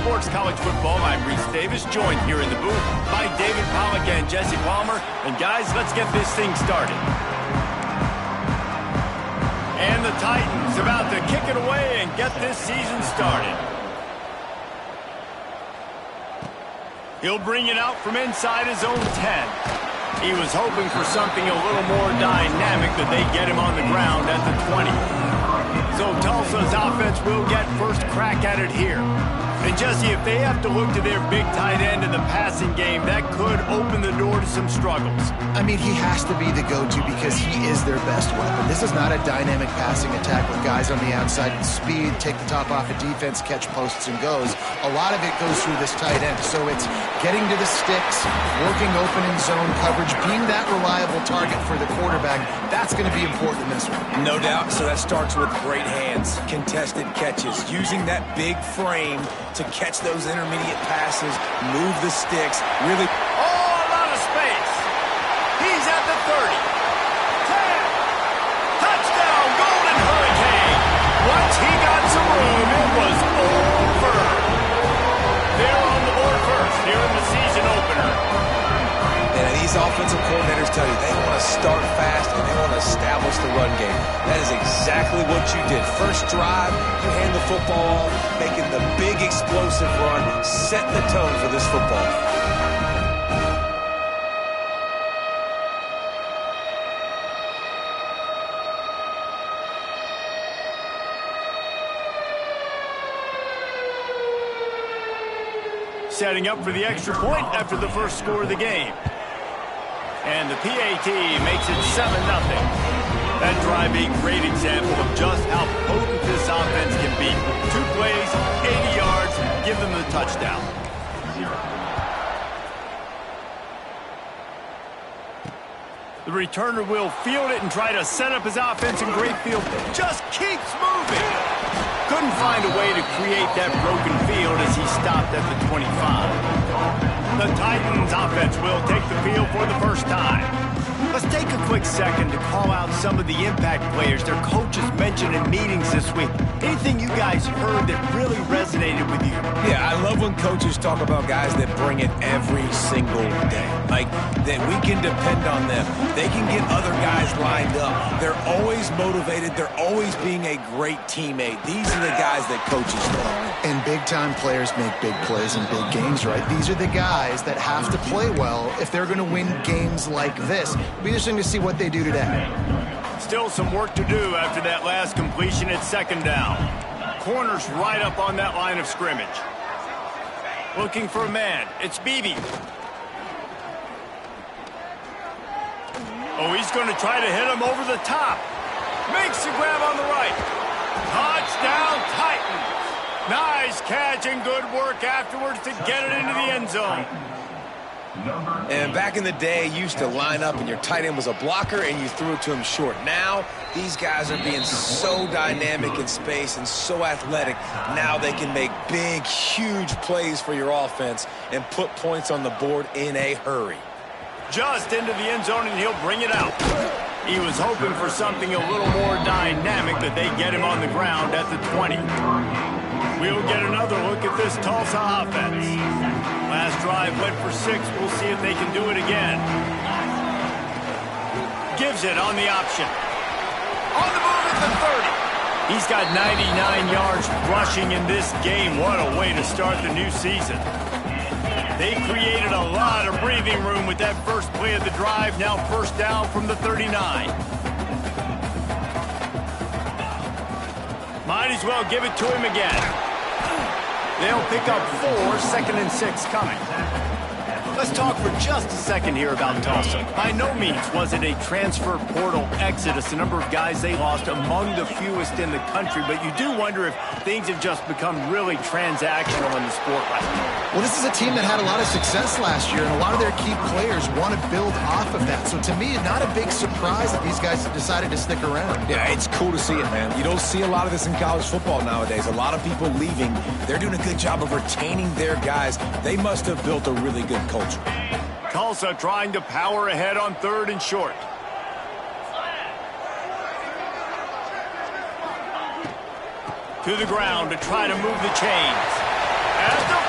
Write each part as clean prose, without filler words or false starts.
Sports College Football. I'm Reese Davis, joined here in the booth by David Pollack and Jesse Palmer. And guys, let's get this thing started. And the Titans about to kick it away and get this season started. He'll bring it out from inside his own 10. He was hoping for something a little more dynamic, but they get him on the ground at the 20. So Tulsa's offense will get first crack at it here. And Jesse, if they have to look to their big tight end in the passing game, that could open the door to some struggles. I mean, he has to be the go-to because he is their best weapon. This is not a dynamic passing attack with guys on the outside with speed, take the top off of defense, catch posts and goes. A lot of it goes through this tight end. So it's getting to the sticks, working open in zone coverage, being that reliable target for the quarterback. That's going to be important in this one. No doubt. So that starts with great hands, contested catches, using that big frame to catch those intermediate passes, move the sticks, really. Oh, a lot of space. He's at the 30. 10. Touchdown, Golden Hurricane. Once he got some room, it was over. They're on the board first here in the season opener. And these offensive coordinators tell you they want to start fast and they want to establish the run game. That is exactly what you did. First drive, you hand the football off, making the big explosive run, setting the tone for this football game. Setting up for the extra point after the first score of the game. And the PAT makes it 7-0. That drive a great example of just how potent this offense can be. 2 plays, 80 yards, give them the touchdown. The returner will field it and try to set up his offense, and great field just keeps moving. Couldn't find a way to create that broken field as he stopped at the 25. The Titans offense will take the field for the first time. Let's take a quick second to call out some of the impact players their coaches mentioned in meetings this week. Anything you guys heard that really resonated with you? Yeah, I love when coaches talk about guys that bring it every single day. Like, that we can depend on them. They can get other guys lined up. They're always motivated. They're always being a great teammate. These are the guys that coaches love. And big-time players make big plays in big games, right? These are the guys that have to play well if they're going to win games like this. It'll be interesting to see what they do today. Still some work to do after that last completion at second down. Corners right up on that line of scrimmage. Looking for a man. It's Beebe. Oh, he's going to try to hit him over the top. Makes the grab on the right. Touchdown, Titans. Nice catch and good work afterwards to get it into the end zone. And back in the day, you used to line up and your tight end was a blocker and you threw it to him short. Now, these guys are being so dynamic in space and so athletic. Now they can make big, huge plays for your offense and put points on the board in a hurry. Just into the end zone, and he'll bring it out. He was hoping for something a little more dynamic, but they get him on the ground at the 20. We'll get another look at this Tulsa offense. Last drive went for 6. We'll see if they can do it again. Gives it on the option. On the move at the 30. He's got 99 yards rushing in this game. What a way to start the new season. They created a lot of breathing room with that first play of the drive. Now first down from the 39. Might as well give it to him again. They'll pick up 4, 2nd and 6 coming. Let's talk for just a second here about Tulsa. By no means was it a transfer portal exodus. The number of guys they lost among the fewest in the country, but you do wonder if things have just become really transactional in the sport right now. Well, this is a team that had a lot of success last year, and a lot of their key players want to build off of that. So to me, not a big surprise that these guys decided to stick around. Yeah, it's cool to see it, man. You don't see a lot of this in college football nowadays. A lot of people leaving. They're doing a good job of retaining their guys. They must have built a really good culture. Tulsa trying to power ahead on 3rd and short. To the ground to try to move the chains. At the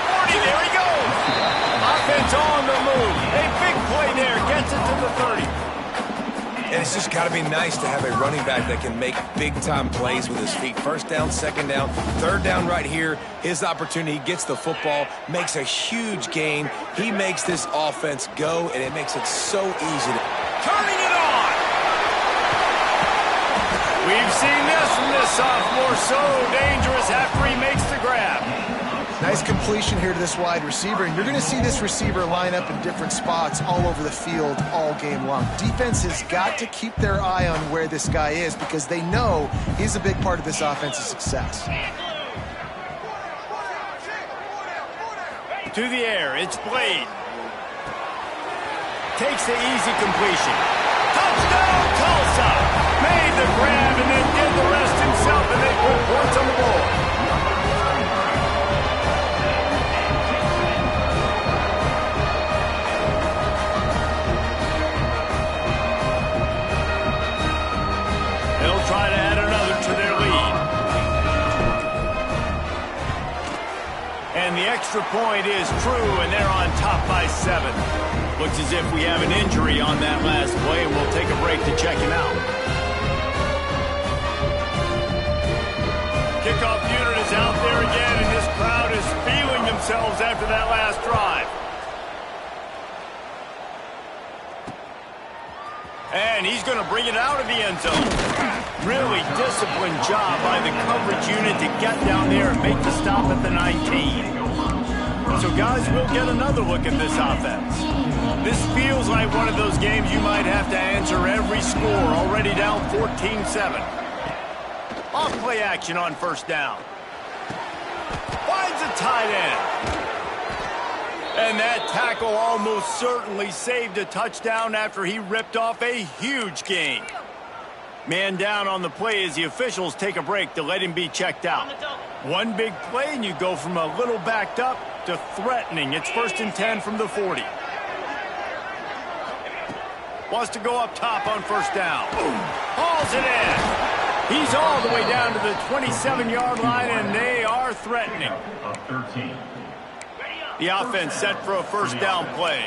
And it's just got to be nice to have a running back that can make big-time plays with his feet. First down, second down, third down right here. His opportunity, he gets the football, makes a huge gain. He makes this offense go, and it makes it so easy to... Turning it on! We've seen this from this sophomore, so dangerous after he makes the grab. Nice completion here to this wide receiver, and you're going to see this receiver line up in different spots all over the field all game long. Defense has got to keep their eye on where this guy is because they know he's a big part of this offense's success. To the air, it's Blade. Takes the easy completion. Touchdown, Tulsa! Made the grab and then did the rest himself, and they put points on the board. They'll try to add another to their lead. And the extra point is true, and they're on top by 7. Looks as if we have an injury on that last play, and we'll take a break to check him out. Kickoff unit is out there again, and this crowd is feeling themselves after that last drive. And he's going to bring it out of the end zone. Really disciplined job by the coverage unit to get down there and make the stop at the 19. So, guys, we'll get another look at this offense. This feels like one of those games you might have to answer every score, already down 14-7. Off play action on first down. Finds a tight end. And that tackle almost certainly saved a touchdown after he ripped off a huge gain. Man down on the play as the officials take a break to let him be checked out. One big play and you go from a little backed up to threatening. It's 1st and 10 from the 40. Wants to go up top on first down. Hauls it in. He's all the way down to the 27-yard line, and they are threatening. The offense set for a first down play.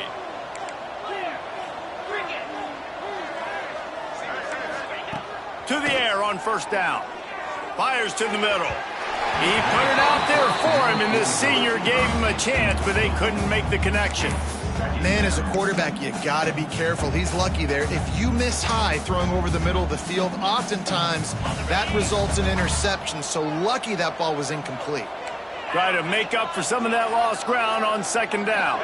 To the air on first down. Fires to the middle. He put it out there for him, and this senior gave him a chance, but they couldn't make the connection. Man, as a quarterback, you got to be careful. He's lucky there. If you miss high throwing over the middle of the field, oftentimes that results in interception. So lucky that ball was incomplete. Try to make up for some of that lost ground on second down.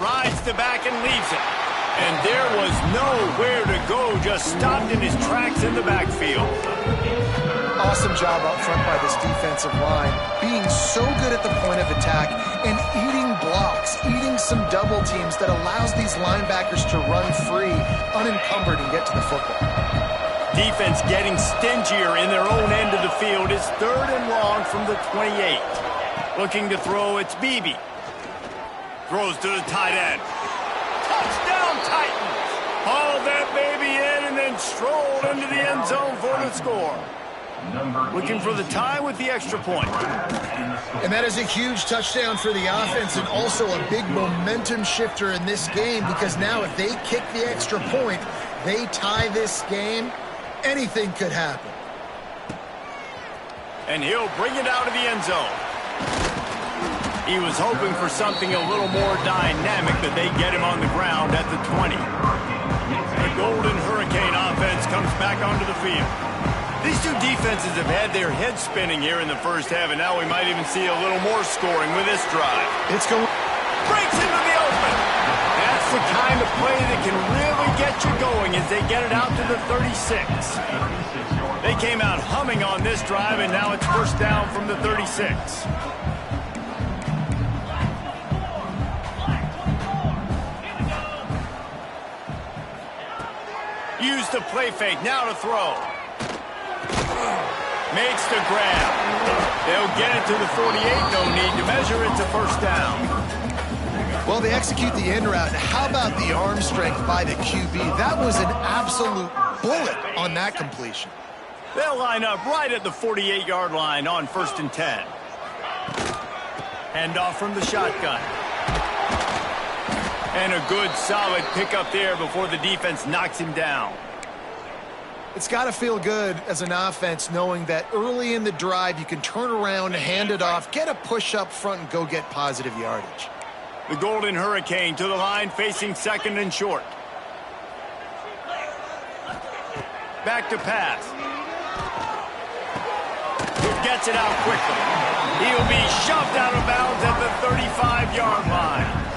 Rides the back and leaves it. And there was nowhere to go, just stopped in his tracks in the backfield. Awesome job up front by this defensive line, being so good at the point of attack and eating blocks, eating some double teams that allows these linebackers to run free, unencumbered, and get to the football. Defense getting stingier in their own end of the field. It's 3rd and long from the 28. Looking to throw, it's Beebe. Throws to the tight end. Touchdown, Titans! Hauled that baby in and then strolled into the end zone for the score. Looking for the tie with the extra point. And that is a huge touchdown for the offense and also a big momentum shifter in this game because now if they kick the extra point, they tie this game, anything could happen. And he'll bring it out of the end zone. He was hoping for something a little more dynamic, but they get him on the ground at the 20. The Golden Hurricane offense comes back onto the field. These two defenses have had their heads spinning here in the first half, and now we might even see a little more scoring with this drive. It's going. Breaks into the open. That's the kind of play that can really get you going as they get it out to the 36. They came out humming on this drive, and now it's first down from the 36. Use the play fake, now to throw. Makes the grab. They'll get it to the 48. No need to measure. It's a first down. Well, they execute the end route. How about the arm strength by the QB? That was an absolute bullet on that completion. They'll line up right at the 48-yard line on 1st and 10. Hand off from the shotgun. And a good, solid pickup there before the defense knocks him down. It's got to feel good as an offense knowing that early in the drive you can turn around, hand it off, get a push up front, and go get positive yardage. The Golden Hurricane to the line, facing second and short. Back to pass. Gets it out quickly. He'll be shoved out of bounds at the 35-yard line.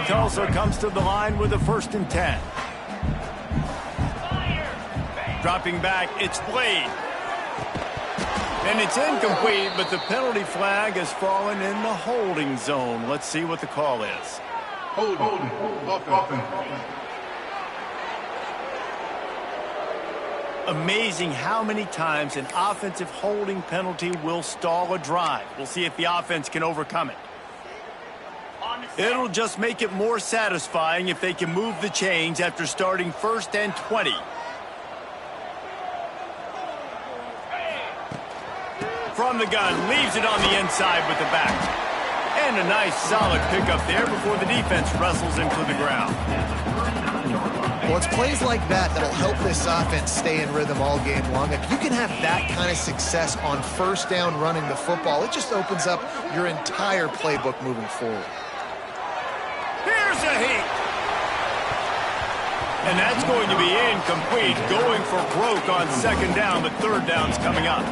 Tulsa comes to the line with a 1st and 10. Dropping back, it's Blade. And it's incomplete, but the penalty flag has fallen in the holding zone. Let's see what the call is. Holding. Amazing how many times an offensive holding penalty will stall a drive. We'll see if the offense can overcome it. It'll just make it more satisfying if they can move the chains after starting 1st and 20. From the gun, leaves it on the inside with the back. And a nice solid pickup there before the defense wrestles him to the ground. Well, it's plays like that that'll help this offense stay in rhythm all game long. If you can have that kind of success on 1st down running the football, it just opens up your entire playbook moving forward. Here's a heat. And that's going to be incomplete. Going for broke on 2nd down, but 3rd down's coming up.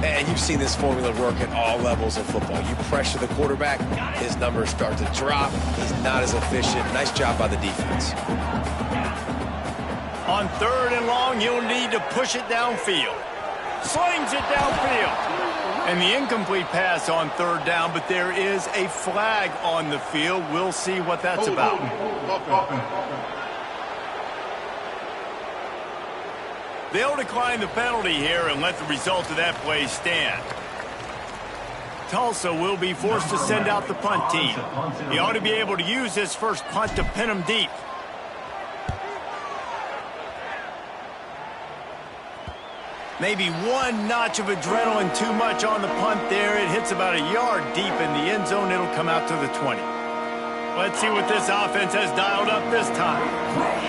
And you've seen this formula work at all levels of football. You pressure the quarterback, his numbers start to drop. He's not as efficient. Nice job by the defense. On 3rd and long, he'll need to push it downfield. Slings it downfield. And the incomplete pass on 3rd down, but there is a flag on the field. We'll see what that's about. They'll decline the penalty here and let the result of that play stand. Tulsa will be forced to send out the punt team. He ought to be able to use his first punt to pin him deep. Maybe one notch of adrenaline too much on the punt there. It hits about a yard deep in the end zone. It'll come out to the 20. Let's see what this offense has dialed up this time.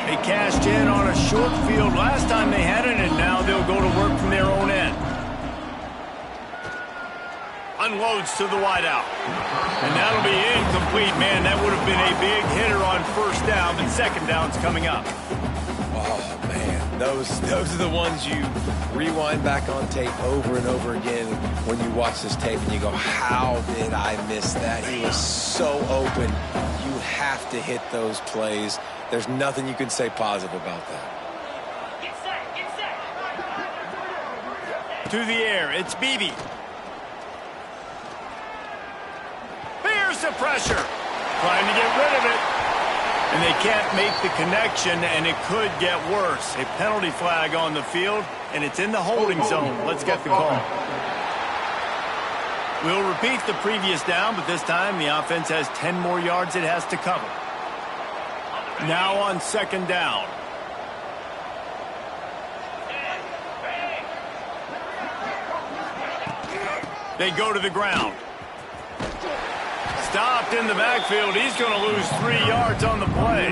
They cashed in on a short field last time they had it, and now they'll go to work from their own end. Unloads to the wideout. And that'll be incomplete, man. That would have been a big hitter on 1st down, but 2nd down's coming up. Oh, man. Those are the ones you rewind back on tape over and over again when you watch this tape and you go, how did I miss that? He was so open. You have to hit those plays. There's nothing you can say positive about that. To the air, it's Beebe. Here's the pressure. Trying to get rid of it. And they can't make the connection, and it could get worse. A penalty flag on the field, and it's in the holding zone. Let's get the call. We'll repeat the previous down, but this time the offense has 10 more yards it has to cover. Now on 2nd down. They go to the ground. Stopped in the backfield. He's going to lose 3 yards on the play.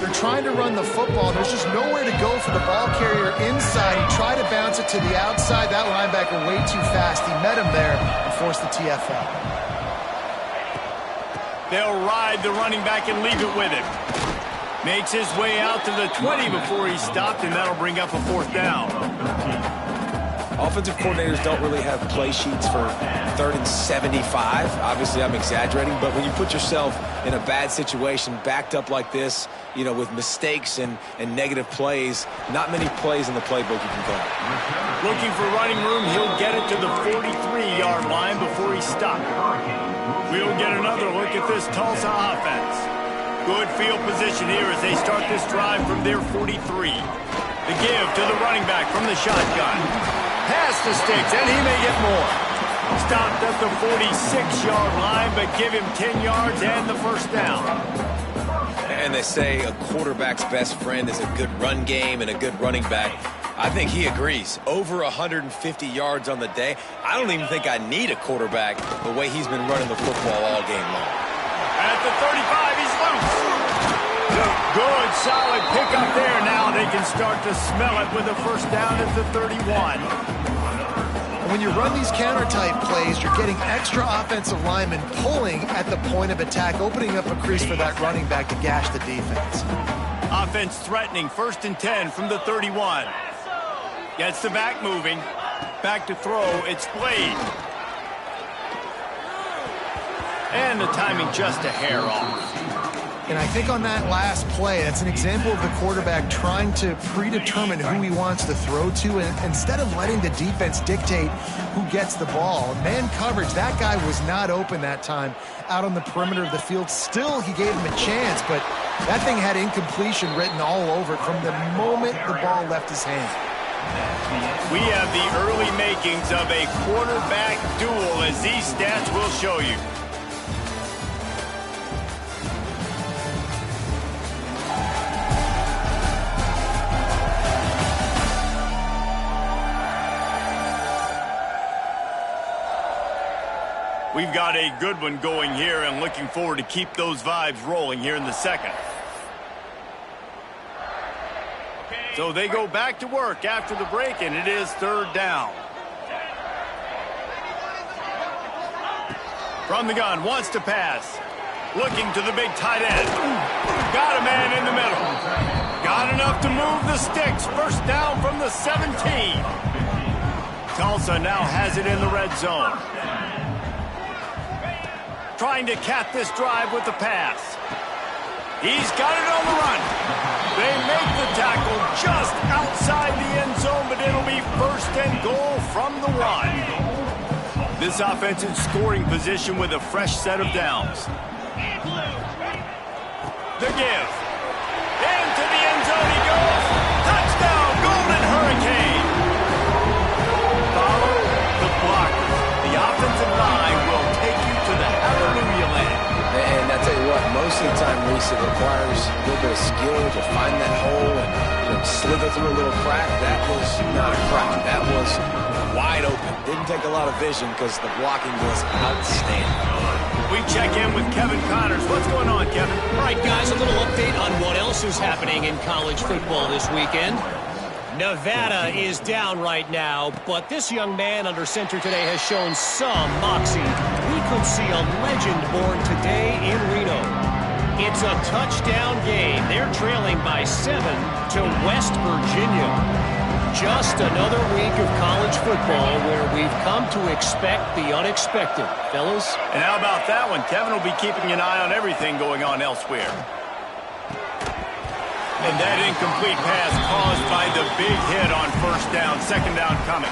They're trying to run the football. There's just nowhere to go for the ball carrier inside. He tried to bounce it to the outside. That linebacker way too fast. He met him there and forced the TFL. They'll ride the running back and leave it with him. Makes his way out to the 20 before he's stopped, and that'll bring up a 4th down. Offensive coordinators don't really have play sheets for 3rd and 75. Obviously, I'm exaggerating, but when you put yourself in a bad situation, backed up like this, you know, with mistakes and negative plays, not many plays in the playbook you can go. Looking for running room, he'll get it to the 43-yard line before he's stopped. We'll get another look at this Tulsa offense. Good field position here as they start this drive from their 43. The give to the running back from the shotgun. Pass to Sticks, and he may get more. Stopped at the 46-yard line, but give him 10 yards and the 1st down. And they say a quarterback's best friend is a good run game and a good running back. I think he agrees. Over 150 yards on the day. I don't even think I need a quarterback the way he's been running the football all game long. At the 35, he's loose. Good, solid pickup there. Now they can start to smell it with a first down at the 31. When you run these counter-type plays, you're getting extra offensive linemen pulling at the point of attack, opening up a crease for that running back to gash the defense. Offense threatening, 1st and 10 from the 31. Gets the back moving. Back to throw, it's Blade. And the timing just a hair off. And I think on that last play, that's an example of the quarterback trying to predetermine who he wants to throw to, and instead of letting the defense dictate who gets the ball. Man coverage, that guy was not open that time out on the perimeter of the field. Still, he gave him a chance, but that thing had incompletion written all over it from the moment the ball left his hand. We have the early makings of a quarterback duel, as these stats will show you. We've got a good one going here, and looking forward to keep those vibes rolling here in the second. So they go back to work after the break, and it is 3rd down. From the gun, wants to pass. Looking to the big tight end. Got a man in the middle. Got enough to move the sticks. First down from the 17. Tulsa now has it in the red zone. Trying to cap this drive with the pass. He's got it on the run. They make the tackle just outside the end zone, but it'll be 1st and goal from the 1. This offense in scoring position with a fresh set of downs. The give. Into the end zone he goes. Touchdown, Golden Hurricane. Follow the blockers. The offensive line will take you to the hallelujah land. And I tell you what, most of the time, Reese, it requires a little bit of skill to find that hole and slither through a little crack. That was not a crack. That was wide open. Didn't take a lot of vision because the blocking was outstanding. We check in with Kevin Connors. What's going on, Kevin? All right, guys, a little update on what else is happening in college football this weekend. Nevada is down right now, but this young man under center today has shown some moxie. We could see a legend born today in Reno. It's a touchdown game. They're trailing by 7 to West Virginia. Just another week of college football where we've come to expect the unexpected. Fellas? And how about that one? Kevin will be keeping an eye on everything going on elsewhere. And that incomplete pass caused by the big hit on 1st down. 2nd down coming.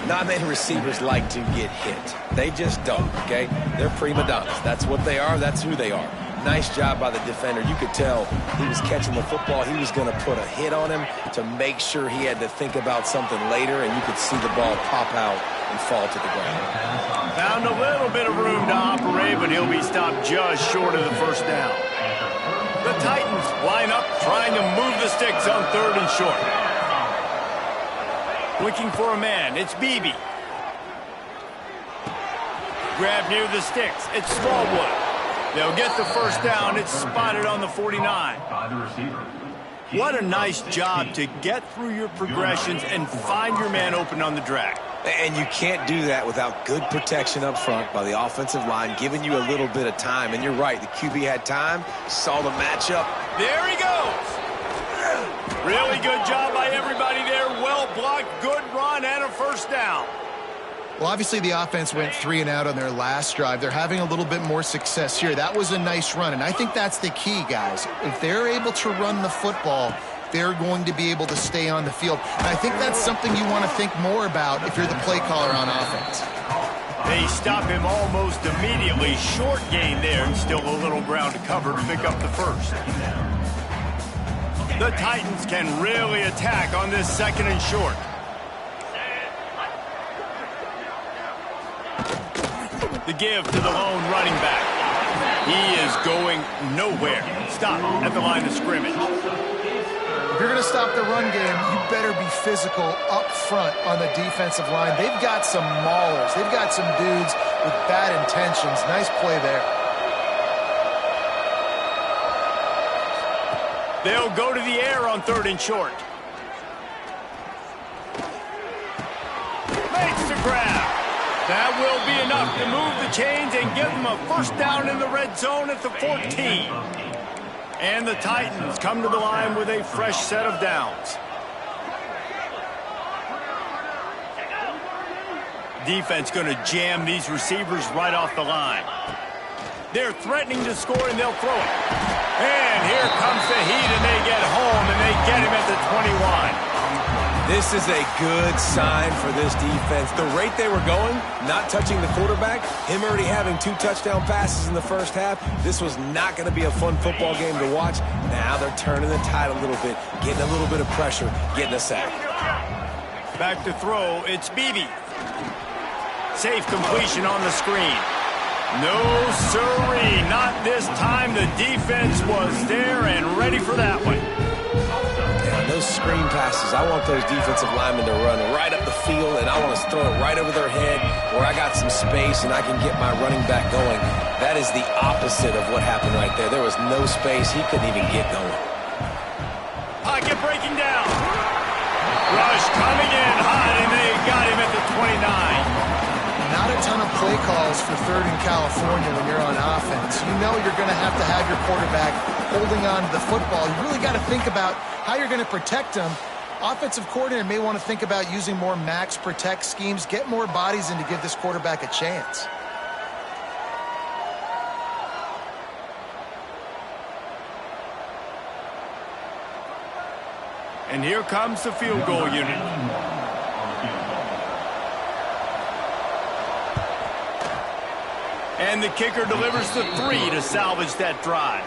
Not many receivers like to get hit. They just don't, okay? They're prima donnas. That's what they are. That's who they are. Nice job by the defender. You could tell he was catching the football. He was going to put a hit on him to make sure he had to think about something later, and you could see the ball pop out and fall to the ground. Found a little bit of room to operate, but he'll be stopped just short of the 1st down. The Titans line up, trying to move the sticks on 3rd and short. Looking for a man. It's Beebe. Grab near the sticks. It's Smallwood. They'll get the 1st down. It's spotted on the 49. What a nice job to get through your progressions and find your man open on the drag. And you can't do that without good protection up front by the offensive line, giving you a little bit of time. And you're right, the QB had time, saw the matchup. There he goes. Really good job by everybody there. Well blocked, good run, and a 1st down. Well, obviously the offense went 3 and out on their last drive. They're having a little bit more success here. That was a nice run, and I think that's the key, guys. If they're able to run the football, they're going to be able to stay on the field. And I think that's something you want to think more about if you're the play caller on offense. They stop him almost immediately. Short gain there, and still a little ground to cover to pick up the 1st. The Titans can really attack on this 2nd and short. The give to the lone running back. He is going nowhere. Stop at the line of scrimmage. If you're going to stop the run game, you better be physical up front on the defensive line. They've got some maulers. They've got some dudes with bad intentions. Nice play there. They'll go to the air on 3rd and short. Makes the grab. That will be enough to move the chains and give them a first down in the red zone at the 14. And the Titans come to the line with a fresh set of downs. Defense going to jam these receivers right off the line. They're threatening to score, and they'll throw it. And here comes the heat, and they get home, and they get him at the 21. This is a good sign for this defense. The rate they were going, not touching the quarterback, him already having 2 touchdown passes in the first half, this was not going to be a fun football game to watch. Now they're turning the tide a little bit, getting a little bit of pressure, getting a sack. Back to throw, it's Beebe. Safe completion on the screen. No sirree, not this time. The defense was there and ready for that one. Those screen passes, I want those defensive linemen to run right up the field, and I want to throw it right over their head where I got some space and I can get my running back going. That is the opposite of what happened right there. There was no space. He couldn't even get going. Pocket breaking down. Rush coming in hot, and they got him at the 29. Not a ton of play calls for 3rd and California when you're on offense. You know you're going to have your quarterback holding on to the football. You really got to think about how you're going to protect him. Offensive coordinator may want to think about using more max protect schemes, get more bodies in to give this quarterback a chance. And here comes the field goal unit. And the kicker delivers the 3 to salvage that drive.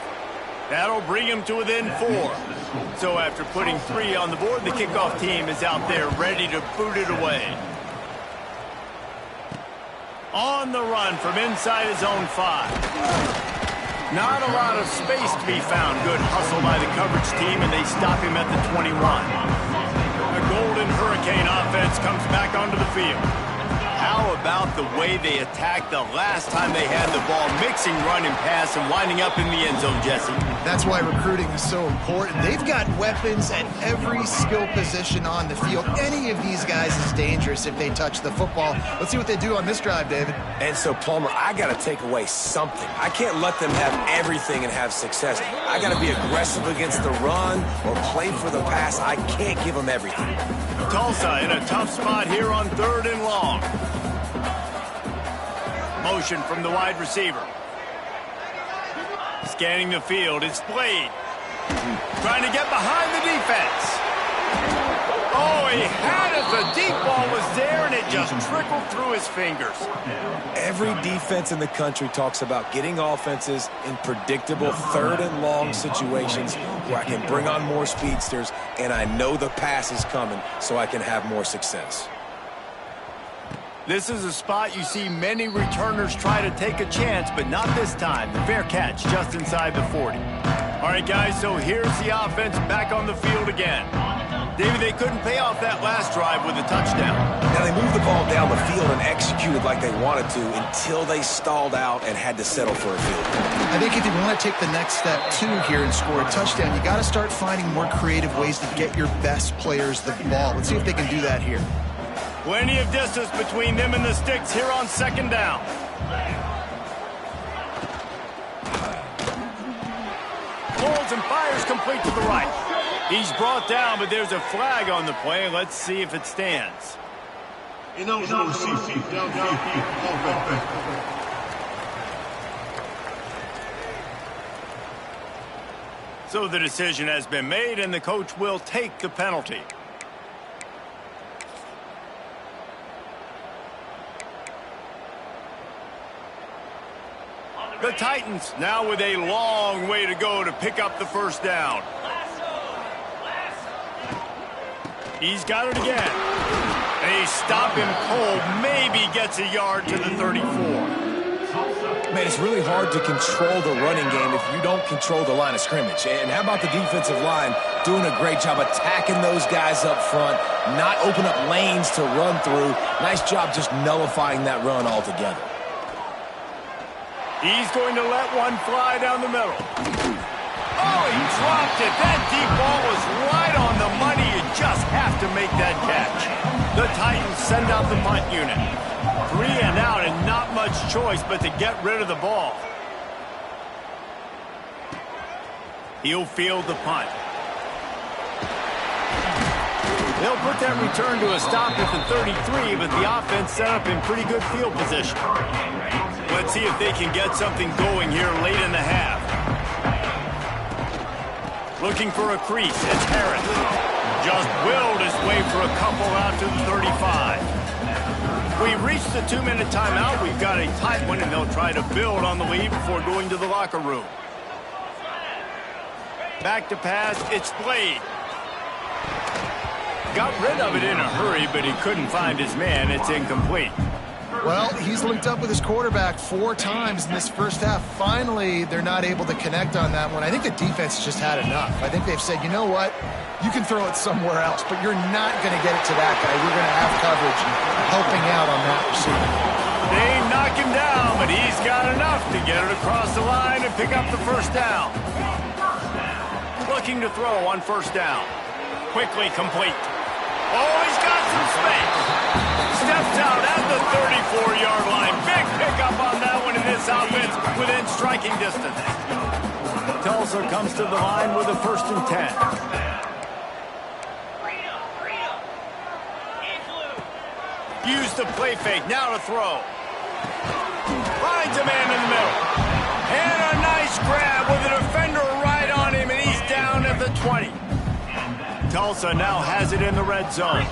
That'll bring him to within 4. So after putting 3 on the board, the kickoff team is out there ready to boot it away. On the run from inside his own 5. Not a lot of space to be found. Good hustle by the coverage team, and they stop him at the 21. The Golden Hurricane offense comes back onto the field. How about the way they attacked the last time they had the ball, mixing run and pass and winding up in the end zone, Jesse? That's why recruiting is so important. They've got weapons at every skill position on the field. Any of these guys is dangerous if they touch the football. Let's see what they do on this drive, David. And so, Palmer, I got to take away something. I can't let them have everything and have success. I got to be aggressive against the run or play for the pass. I can't give them everything. Tulsa in a tough spot here on 3rd and long. Motion from the wide receiver. Scanning the field, it's Blade. Trying to get behind the defense. Oh, he had it. The deep ball was there, and it just trickled through his fingers. Every defense in the country talks about getting offenses in predictable 3rd and long situations where I can bring on more speedsters, and I know the pass is coming, so I can have more success. This is a spot you see many returners try to take a chance, but not this time. The fair catch just inside the 40. All right, guys, so here's the offense back on the field again. David, they couldn't pay off that last drive with a touchdown. Now, they moved the ball down the field and executed like they wanted to until they stalled out and had to settle for a field goal. I think if you want to take the next step, too, here and score a touchdown, you got to start finding more creative ways to get your best players the ball. Let's see if they can do that here. Plenty of distance between them and the sticks here on 2nd down. Pulls and fires complete to the right. He's brought down, but there's a flag on the play. Let's see if it stands. So the decision has been made, and the coach will take the penalty. The Titans now with a long way to go to pick up the first down. He's got it again. They stop him cold, maybe gets a yard to the 34. Man, it's really hard to control the running game if you don't control the line of scrimmage. And how about the defensive line doing a great job attacking those guys up front, not open up lanes to run through. Nice job just nullifying that run altogether. He's going to let one fly down the middle. Oh, he dropped it. That deep ball was right on the money. You just have to make that catch. The Titans send out the punt unit. 3 and out and not much choice but to get rid of the ball. He'll field the punt. They'll put that return to a stop at the 33, but the offense set up in pretty good field position. Let's see if they can get something going here late in the half. Looking for a crease, it's Harris. Just willed his way for a couple out to the 35. We reached the 2-minute timeout. We've got a tight one, and they'll try to build on the lead before going to the locker room. Back to pass, it's Blade. Got rid of it in a hurry, but he couldn't find his man. It's incomplete. Well, he's linked up with his quarterback 4 times in this first half. Finally, they're not able to connect on that one. I think the defense just had enough. I think they've said, you know what? You can throw it somewhere else, but you're not going to get it to that guy. We're going to have coverage helping out on that receiver. They knock him down, but he's got enough to get it across the line and pick up the first down. Looking to throw on first down. Quickly complete. Oh, he's got some space. Steps out at the 34-yard line. Big pickup on that one in this offense within striking distance. Tulsa comes to the line with a 1st and 10. Use the play fake. Now to throw. Finds a man in the middle. And a nice grab with a defender right on him, and he's down at the 20. Tulsa now has it in the red zone.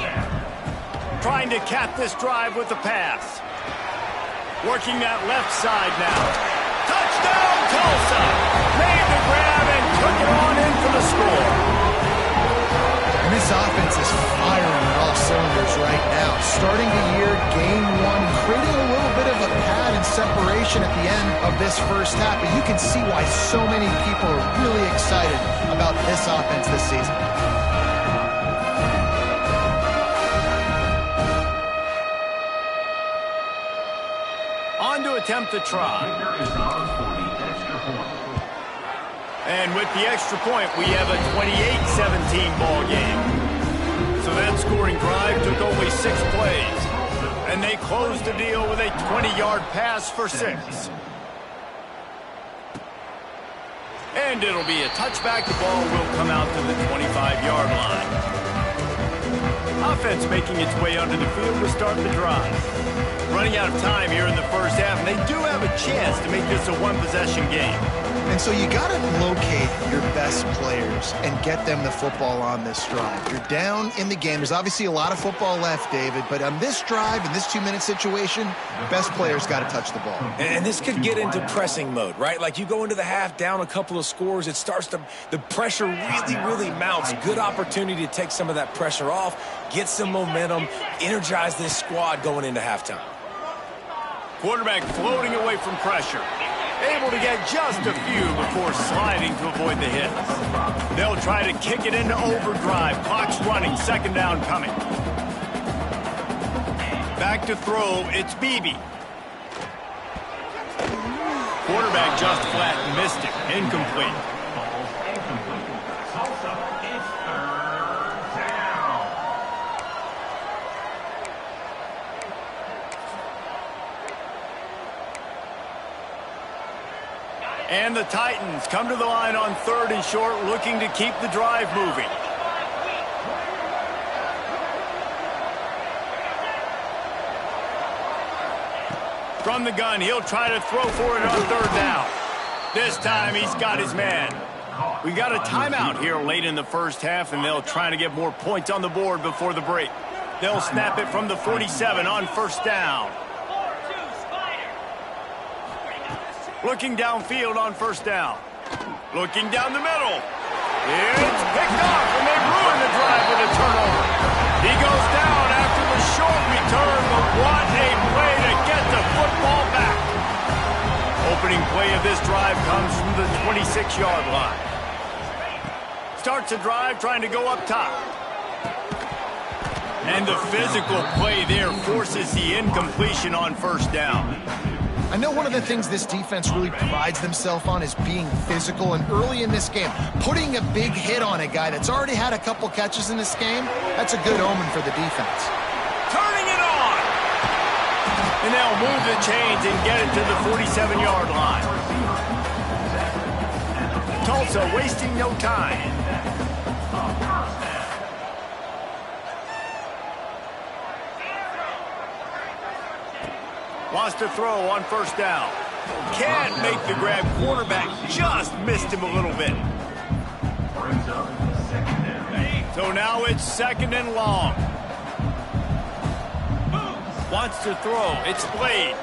Trying to cap this drive with the pass. Working that left side now. Touchdown, Tulsa! Made the grab and took it on in for the score. And this offense is firing on all cylinders right now. Starting the year, game 1, creating a little bit of a pad and separation at the end of this first half. But you can see why so many people are really excited about this offense this season. To attempt the try. And with the extra point, we have a 28-17 ball game. So that scoring drive took only 6 plays. And they closed the deal with a 20-yard pass for 6. And it'll be a touchback. The ball will come out to the 25-yard line. Offense making its way onto the field to start the drive. Running out of time here in the first half, and they do have a chance to make this a 1-possession game. And so you got to locate your best players and get them the football on this drive. You're down in the game. There's obviously a lot of football left, David, but on this drive, in this 2-minute situation, best players got to touch the ball. And this could get into pressing mode, right? Like you go into the half down a couple of scores, it starts to, the pressure really mounts. Good opportunity to take some of that pressure off, get some momentum, energize this squad going into halftime. Quarterback floating away from pressure. Able to get just a few before sliding to avoid the hits. They'll try to kick it into overdrive. Clock's running. 2nd down coming. Back to throw. It's Beebe. Quarterback just flat and missed it. Incomplete. And the Titans come to the line on 3rd and short, looking to keep the drive moving. From the gun, he'll try to throw for it on 3rd down. This time, he's got his man. We got a timeout here late in the first half, and they'll try to get more points on the board before the break. They'll snap it from the 47 on 1st down. Looking downfield on 1st down. Looking down the middle. It's picked off, and they ruin the drive with a turnover. He goes down after the short return, but what a play to get the football back. of this drive comes from the 26-yard line. Starts a drive trying to go up top. And the physical play there forces the incompletion on first down. I know one of the things this defense really prides themselves on is being physical, and early in this game, putting a big hit on a guy that's already had a couple catches in this game, that's a good omen for the defense. Turning it on! And they'll move the chains and get it to the 47-yard line. Tulsa wasting no time. Wants to throw on first down. Can't make the grab. Quarterback just missed him a little bit. So now it's second and long. Wants to throw. It's Blade.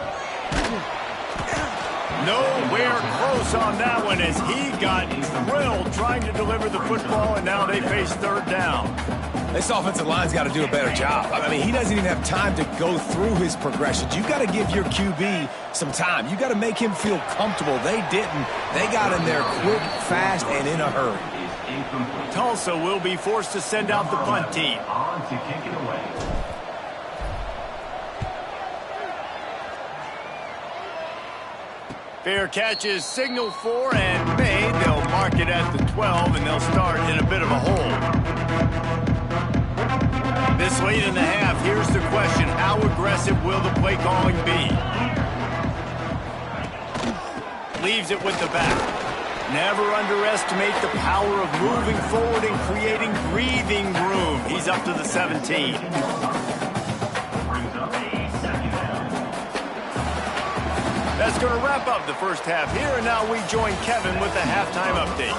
Nowhere close on that one as he got drilled trying to deliver the football, and now they face third down. This offensive line's got to do a better job. I mean, he doesn't even have time to go through his progressions. You've got to give your QB some time. You've got to make him feel comfortable. They didn't. They got in there quick, fast, and in a hurry. Tulsa will be forced to send out the punt team. Fair catch is signaled for and made. They'll mark it at the 12, and they'll start in a bit of a hole. This late in the half, here's the question. How aggressive will the play calling be? Leaves it with the back. Never underestimate the power of moving forward and creating breathing room. He's up to the 17. That's going to wrap up the first half here, and now we join Kevin with the halftime update.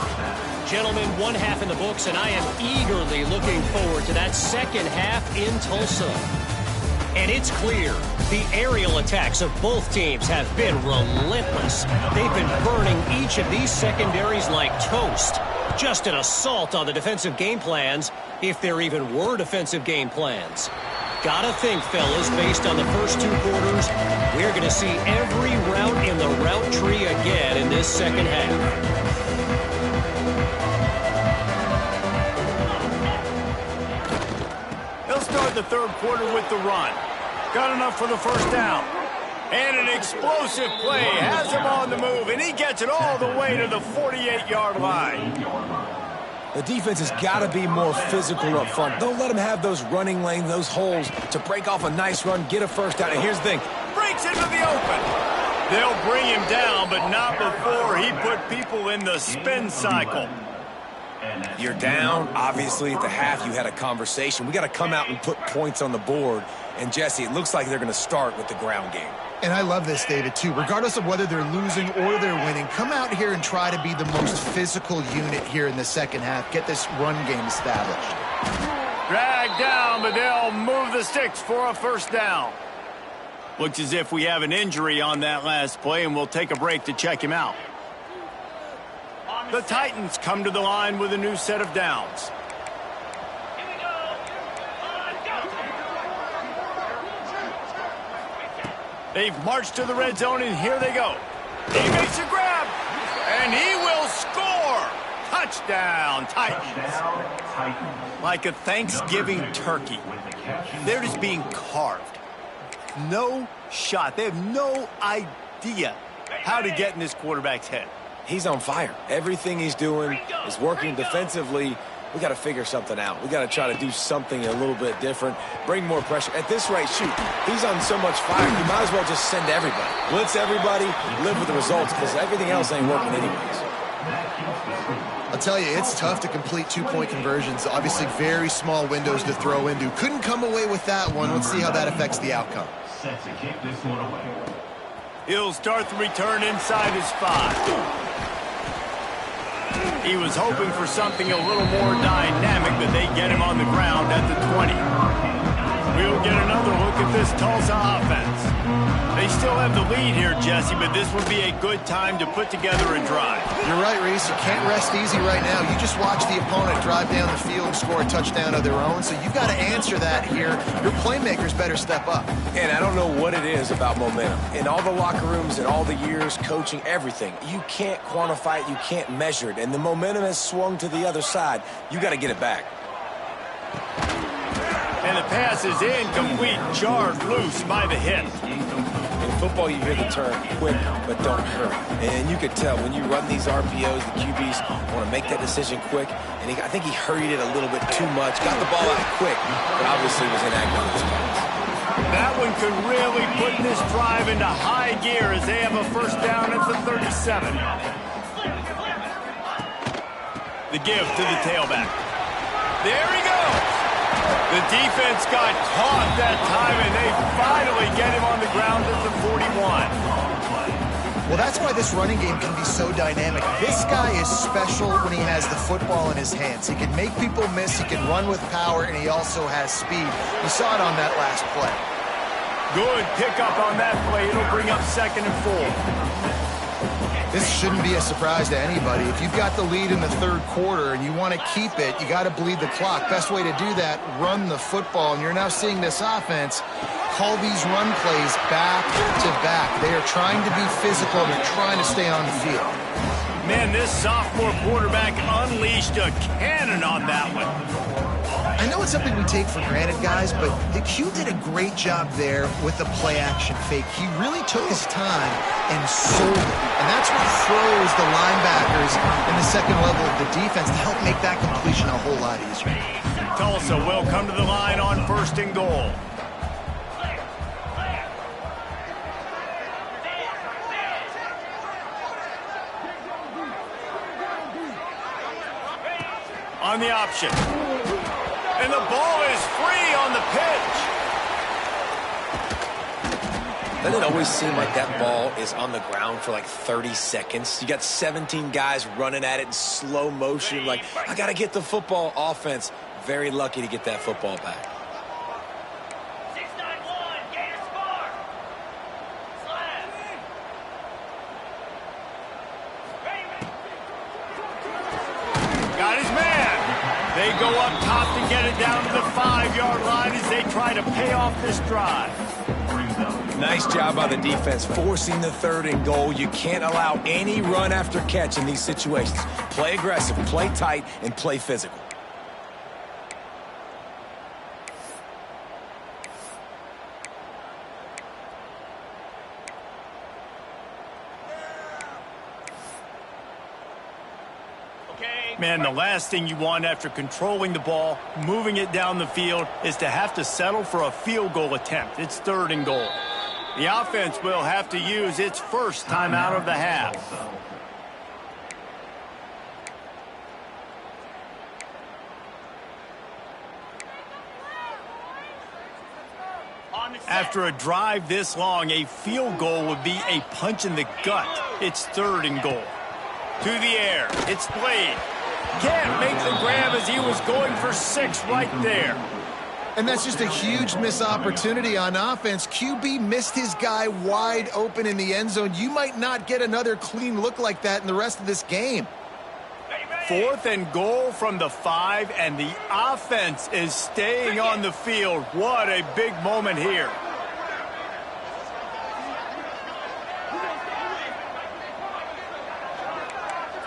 Gentlemen, one half in the books, and I am eagerly looking forward to that second half in Tulsa. And it's clear, the aerial attacks of both teams have been relentless. They've been burning each of these secondaries like toast. Just an assault on the defensive game plans, if there even were defensive game plans. Gotta think, fellas, based on the first two quarters, we're going to see every route in the route tree again in this second half. They'll start the third quarter with the run. Got enough for the first down. And an explosive play has him on the move, and he gets it all the way to the 48-yard line. The defense has got to be more physical up front. Don't let them have those running lanes, those holes to break off a nice run, get a first down. And here's the thing. Breaks into the open. They'll bring him down, but not before he put people in the spin cycle. You're down. Obviously, at the half, you had a conversation. We got to come out and put points on the board. And, Jesse, it looks like they're going to start with the ground game. And I love this, David, too. Regardless of whether they're losing or they're winning, come out here and try to be the most physical unit here in the second half. Get this run game established. Dragged down, but they'll move the sticks for a first down. Looks as if we have an injury on that last play, and we'll take a break to check him out. The Titans come to the line with a new set of downs. They've marched to the red zone, and here they go. He makes a grab, and he will score. Touchdown, Titans. Like a Thanksgiving turkey. They're just being carved. No shot. They have no idea how to get in this quarterback's head. He's on fire. Everything he's doing is working defensively. We got to figure something out. We got to try to do something a little bit different, bring more pressure. At this rate, shoot, he's on so much fire, you might as well just send everybody. Blitz everybody, live with the results, because everything else ain't working anyways. I'll tell you, it's tough to complete two-point conversions. Obviously, very small windows to throw into. Couldn't come away with that one. Let's see how that affects the outcome. He'll start the return inside his 5. He was hoping for something a little more dynamic, but they get him on the ground at the 20. We'll get another look at this Tulsa offense. They still have the lead here, Jesse, but this would be a good time to put together a drive. You're right, Reese. You can't rest easy right now. You just watch the opponent drive down the field and score a touchdown of their own, so you've got to answer that here. Your playmakers better step up. And I don't know what it is about momentum. In all the locker rooms, in all the years, coaching, everything, you can't quantify it, you can't measure it, and the momentum has swung to the other side. You got to get it back. And the pass is incomplete, jarred loose by the hit. In football, you hear the term quick, but don't hurry. And you could tell when you run these RPOs, the QBs want to make that decision quick. And I think he hurried it a little bit too much, got the ball out quick, but obviously was inaccurate on his pass. That one could really put this drive into high gear as they have a first down at the 37. The give to the tailback. There he goes. The defense got caught that time, and they finally get him on the ground at the 41. Well, that's why this running game can be so dynamic. This guy is special when he has the football in his hands. He can make people miss, he can run with power, and he also has speed. You saw it on that last play. Good pickup on that play. It'll bring up 2nd and 4. This shouldn't be a surprise to anybody. If you've got the lead in the third quarter and you want to keep it, you got to bleed the clock. Best way to do that, run the football. And you're now seeing this offense call these run plays back to back. They are trying to be physical. They're trying to stay on the field. Man, this sophomore quarterback unleashed a cannon on that one. I know it's something we take for granted, guys, but the Q did a great job there with the play-action fake. He really took his time and sold it. And that's what froze the linebackers in the second level of the defense to help make that completion a whole lot easier. Tulsa will come to the line on 1st and goal. On the option. And the ball is free on the pitch. Doesn't it always seem like that ball is on the ground for like 30 seconds? You got 17 guys running at it in slow motion. Like, I got to get the football. Offense, very lucky to get that football back. Got his man. They go up top to get it down to the 5-yard line as they try to pay off this drive. Nice job by the defense, forcing the 3rd and goal. You can't allow any run after catch in these situations. Play aggressive, play tight, and play physical. Man, the last thing you want after controlling the ball, moving it down the field, is to have to settle for a field goal attempt. It's 3rd and goal. The offense will have to use its first timeout of the half. After a drive this long, a field goal would be a punch in the gut. It's 3rd and goal. To the air. It's Blade. Can't make the grab as he was going for 6 right there. And that's just a huge missed opportunity on offense. QB missed his guy wide open in the end zone. You might not get another clean look like that in the rest of this game. 4th and goal from the 5, and the offense is staying on the field. What a big moment here.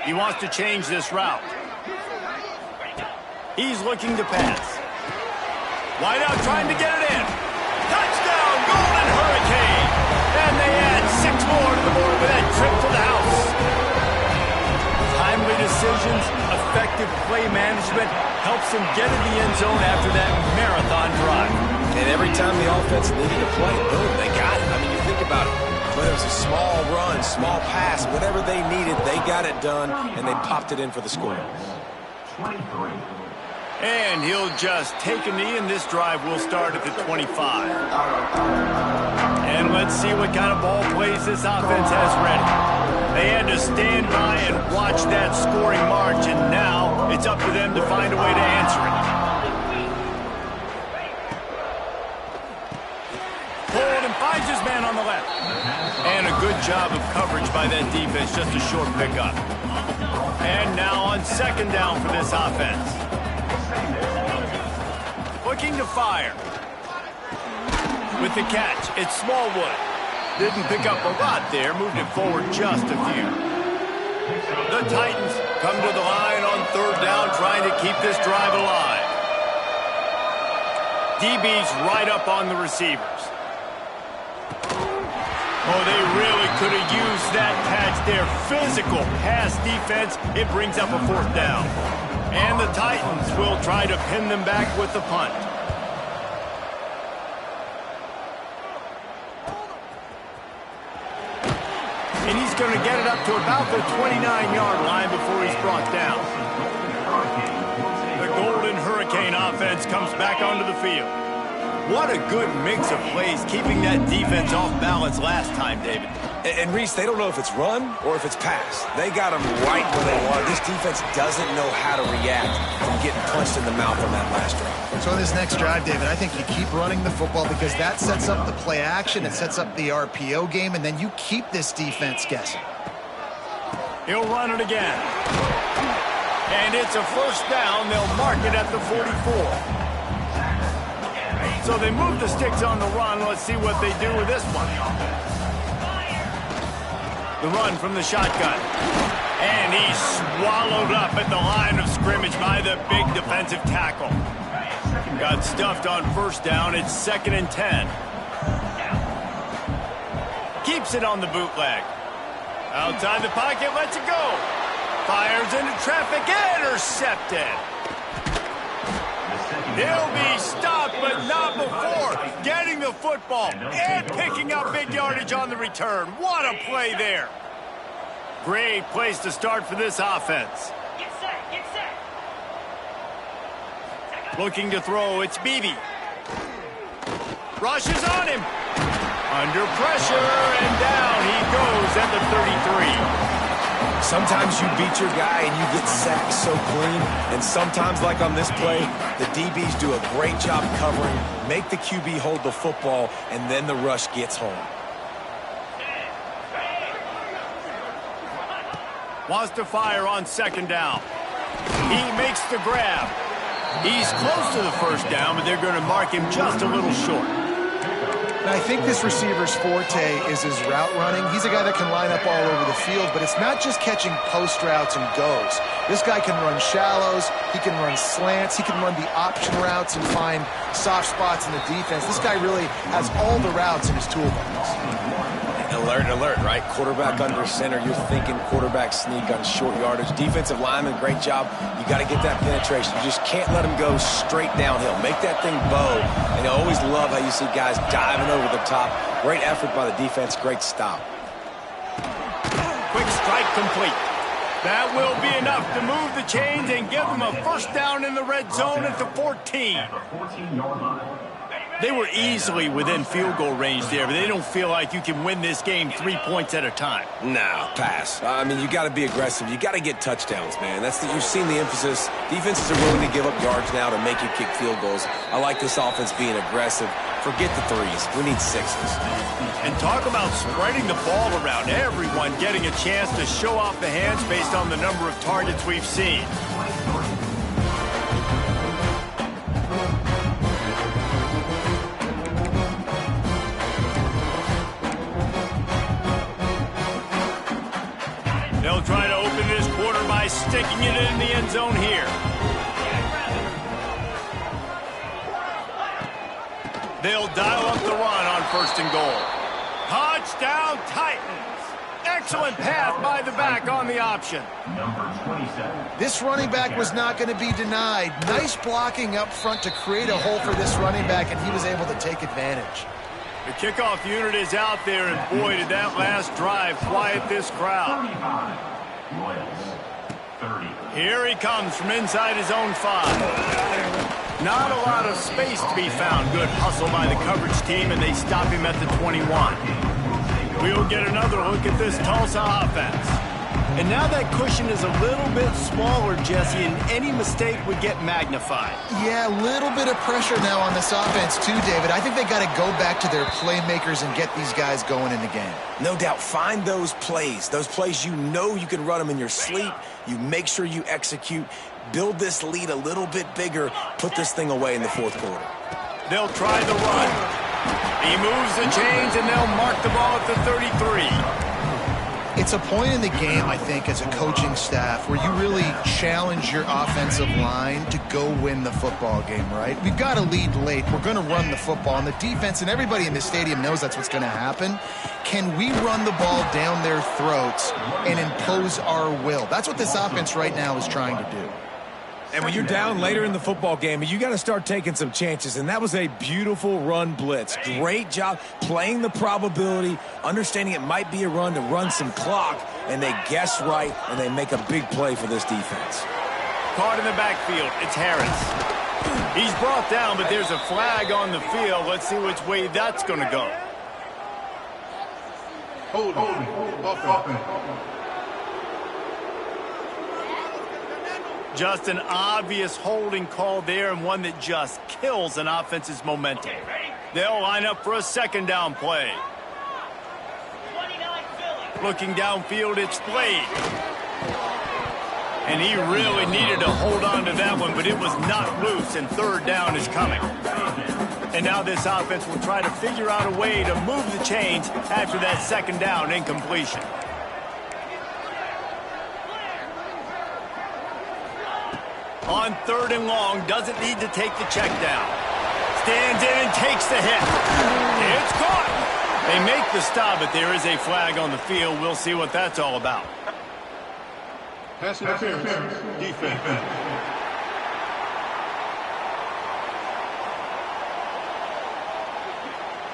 He wants to change this route. He's looking to pass. Wide out trying to get it in. Touchdown, Golden Hurricane. And they add 6 more to the board with that trip to the house. Timely decisions, effective play management helps him get in the end zone after that marathon drive. And every time the offense needed a play, boom, they got it. I mean, you think about it. Whether it was a small run, small pass, whatever they needed, they got it done, and they popped it in for the score. And he'll just take a knee, and this drive will start at the 25. And let's see what kind of ball plays this offense has ready. They had to stand by and watch that scoring march, and now it's up to them to find a way to answer it. his man on the left. And a good job of coverage by that defense, just a short pickup. And now on second down for this offense. Looking to fire. With the catch, it's Smallwood. Didn't pick up a lot there, moved it forward just a few. The Titans come to the line on third down, trying to keep this drive alive. DB's right up on the receivers. Oh, they really could have used that catch there. Physical pass defense. It brings up a fourth down. And the Titans will try to pin them back with the punt. And he's going to get it up to about the 29-yard line before he's brought down. The Golden Hurricane offense comes back onto the field. What a good mix of plays, keeping that defense off balance last time, David. And Reese, they don't know if it's run or if it's pass. They got them right where they want. This defense doesn't know how to react from getting punched in the mouth on that last drive. So in this next drive, David, I think you keep running the football because that sets up the play action, it sets up the RPO game, and then you keep this defense guessing. He'll run it again. And it's a first down. They'll mark it at the 44. So they move the sticks on the run. Let's see what they do with this one. The run from the shotgun. And he's swallowed up at the line of scrimmage by the big defensive tackle. Got stuffed on first down. It's 2nd and 10. Keeps it on the bootleg. Outside the pocket, lets it go. Fires into traffic, intercepted. He'll be stopped, but not before getting the football and picking up big yardage on the return. What a play there. Great place to start for this offense. Get set, get set. Looking to throw, it's Beebe. Rushes on him. Under pressure, and down he goes at the 33. Sometimes you beat your guy and you get sacked so clean, and sometimes, like on this play, the DBs do a great job covering, make the QB hold the football, and then the rush gets home. Wants to fire on second down. He makes the grab. He's close to the first down, but they're going to mark him just a little short. And I think this receiver's forte is his route running. He's a guy that can line up all over the field, but it's not just catching post routes and goes. This guy can run shallows, he can run slants, he can run the option routes and find soft spots in the defense. This guy really has all the routes in his toolbox. Alert, alert, right? Quarterback under center. You're thinking quarterback sneak on short yardage. Defensive lineman, great job. You got to get that penetration. You just can't let him go straight downhill. Make that thing bow. And I always love how you see guys diving over the top. Great effort by the defense. Great stop. Quick strike complete. That will be enough to move the chains and give them a first down in the red zone at the 14. They were easily within field goal range there, but they don't feel like you can win this game 3 points at a time. No, pass. I mean, you got to be aggressive. You got to get touchdowns, man. You've seen the emphasis. Defenses are willing to give up yards now to make you kick field goals. I like this offense being aggressive. Forget the threes. We need sixes. And talk about spreading the ball around. Everyone getting a chance to show off the hands based on the number of targets we've seen. They'll try to open this quarter by sticking it in the end zone here. They'll dial up the run on first and goal. Touchdown Titans. Excellent path by the back on the option. This running back was not going to be denied. Nice blocking up front to create a hole for this running back, and he was able to take advantage. The kickoff unit is out there, and boy, did that last drive quiet this crowd. Here he comes from inside his own 5. Not a lot of space to be found. Good hustle by the coverage team, and they stop him at the 21. We'll get another look at this Tulsa offense. And now that cushion is a little bit smaller, Jesse, and any mistake would get magnified. Yeah, a little bit of pressure now on this offense too, David. I think they got to go back to their playmakers and get these guys going in the game. No doubt. Find those plays you know you can run them in your sleep. You make sure you execute. Build this lead a little bit bigger. Put this thing away in the fourth quarter. They'll try the run. He moves the chains, and they'll mark the ball at the 33. It's a point in the game, I think, as a coaching staff where you really challenge your offensive line to go win the football game, right? We've got to lead late. We're going to run the football. And the defense and everybody in the stadium knows that's what's going to happen. Can we run the ball down their throats and impose our will? That's what this offense right now is trying to do. And when you're down later in the football game, you got to start taking some chances. And that was a beautiful run blitz. Great job playing the probability, understanding it might be a run to run some clock. And they guess right, and they make a big play for this defense. Caught in the backfield. It's Harris. He's brought down, but there's a flag on the field. Let's see which way that's going to go. Hold on. Just an obvious holding call there, and one that just kills an offense's momentum. They'll line up for a second down play. Looking downfield, it's Slade. And he really needed to hold on to that one, but it was not loose, and third down is coming. And now this offense will try to figure out a way to move the chains after that second down incompletion. On third and long, doesn't need to take the check down. Stands in and takes the hit. It's caught. They make the stop, but there is a flag on the field. We'll see what that's all about. Pass interference. Defense.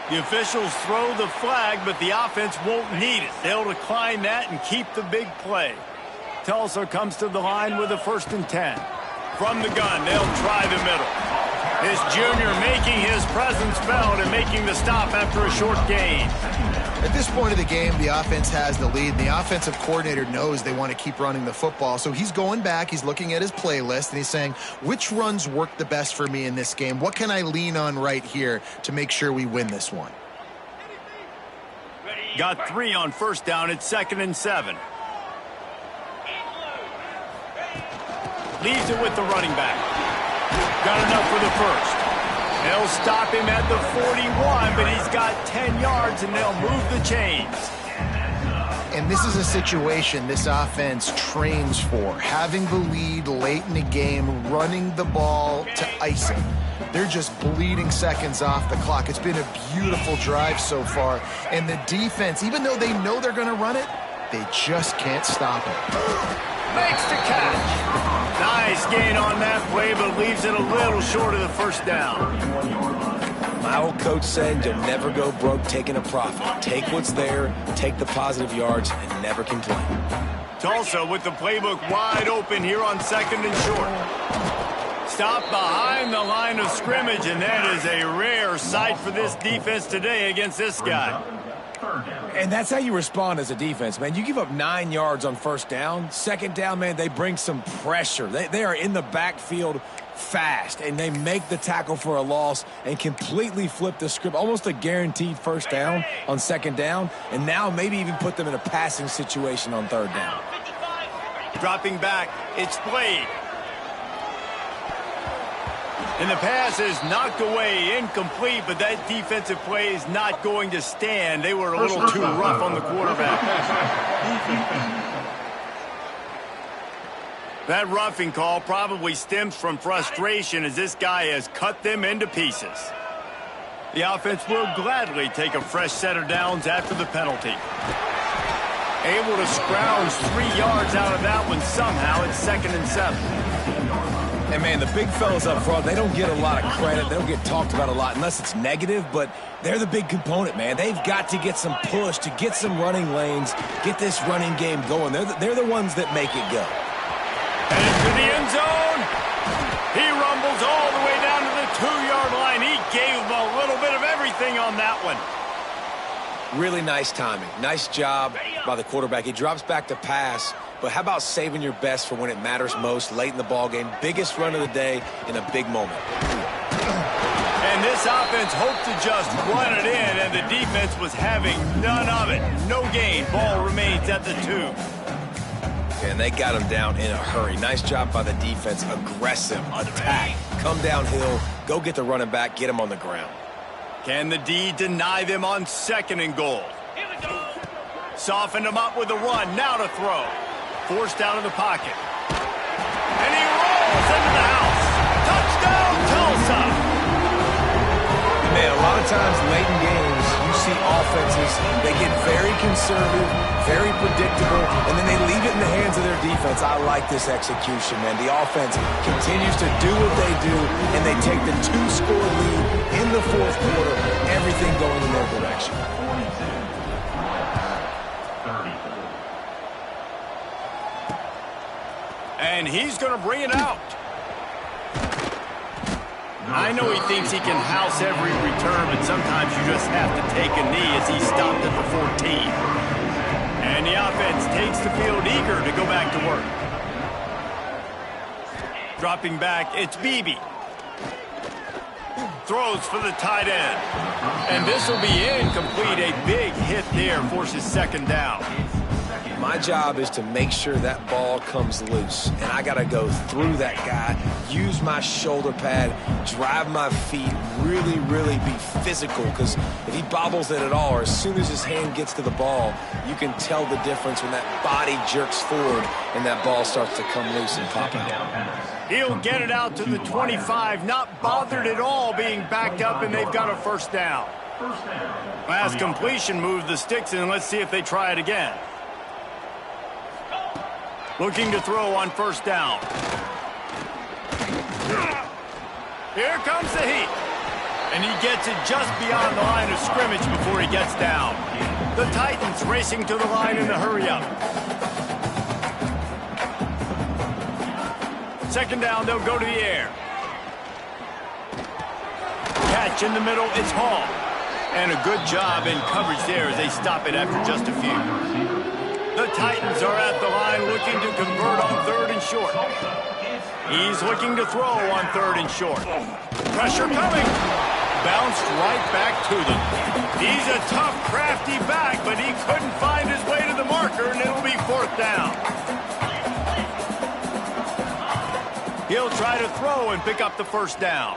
The officials throw the flag, but the offense won't need it. They'll decline that and keep the big play. Tulsa comes to the line with a 1st and 10. From the gun, they'll try the middle. This junior making his presence felt and making the stop after a short gain. At this point of the game, the offense has the lead. The offensive coordinator knows they want to keep running the football. So he's going back, he's looking at his playlist, and he's saying, which runs work the best for me in this game? What can I lean on right here to make sure we win this one? Got 3 on 1st down. It's 2nd and 7. Leaves it with the running back. Got enough for the 1st. They'll stop him at the 41, but he's got 10 yards, and they'll move the chains. And this is a situation this offense trains for. Having the lead late in the game, running the ball to icing. They're just bleeding seconds off the clock. It's been a beautiful drive so far. And the defense, even though they know they're going to run it, they just can't stop it. Makes the catch. Nice gain on that play, but leaves it a little short of the 1st down. My old coach said you'll never go broke taking a profit. Take what's there, take the positive yards, and never complain. Tulsa with the playbook wide open here on 2nd and short. Stop behind the line of scrimmage, and that is a rare sight for this defense today against this guy. And that's how you respond as a defense, man. You give up 9 yards on 1st down. 2nd down, man, they bring some pressure. They are in the backfield fast, and they make the tackle for a loss and completely flip the script. Almost a guaranteed 1st down on 2nd down, and now maybe even put them in a passing situation on 3rd down. Dropping back, it's Slade. And the pass is knocked away, incomplete, but that defensive play is not going to stand. They were a little too rough on the quarterback. That roughing call probably stems from frustration as this guy has cut them into pieces. The offense will gladly take a fresh set of downs after the penalty. Able to scrounge 3 yards out of that one somehow. It's 2nd and 7. And, man, the big fellas up front, they don't get a lot of credit. They don't get talked about a lot unless it's negative, but they're the big component, man. They've got to get some push, to get some running lanes, get this running game going. They're the ones that make it go. And into the end zone. He rumbles all the way down to the 2-yard line. He gave him a little bit of everything on that one. Really nice timing. Nice job by the quarterback. He drops back to pass, but how about saving your best for when it matters most, late in the ballgame, biggest run of the day in a big moment. And this offense hoped to just run it in, and the defense was having none of it. No gain. Ball remains at the 2. And they got him down in a hurry. Nice job by the defense. Aggressive attack. Come downhill. Go get the running back. Get him on the ground. Can the D deny them on 2nd and goal? Here we go. Softened him up with the run. Now to throw. Forced out of the pocket. And he rolls into the house. Touchdown, Tulsa! Man, a lot of times late in games, you see offenses, they get very conservative, very predictable, and then they leave it in the hands of their defense. I like this execution, man. The offense continues to do what they do, and they take the 2-score lead in the 4th quarter, everything going in their direction. And he's going to bring it out. I know he thinks he can house every return, but sometimes you just have to take a knee as he stopped at the 14. And the offense takes the field eager to go back to work. Dropping back, it's Beebe. Throws for the tight end. And this will be incomplete. A big hit there forces 2nd down. My job is to make sure that ball comes loose, and I got to go through that guy, use my shoulder pad, drive my feet, really, really be physical, because if he bobbles it at all, or as soon as his hand gets to the ball, you can tell the difference when that body jerks forward and that ball starts to come loose and pop out. He'll get it out to the 25, not bothered at all being backed up, and they've got a 1st down. Last completion moved the sticks in. Let's see if they try it again. Looking to throw on 1st down. Here comes the heat. And he gets it just beyond the line of scrimmage before he gets down. The Titans racing to the line in the hurry-up. 2nd down, they'll go to the air. Catch in the middle, it's Hall. And a good job in coverage there as they stop it after just a few. The Titans are at the line looking to convert on 3rd and short. He's looking to throw on 3rd and short. Pressure coming. Bounced right back to them. He's a tough, crafty back, but he couldn't find his way to the marker, and it'll be 4th down. He'll try to throw and pick up the 1st down.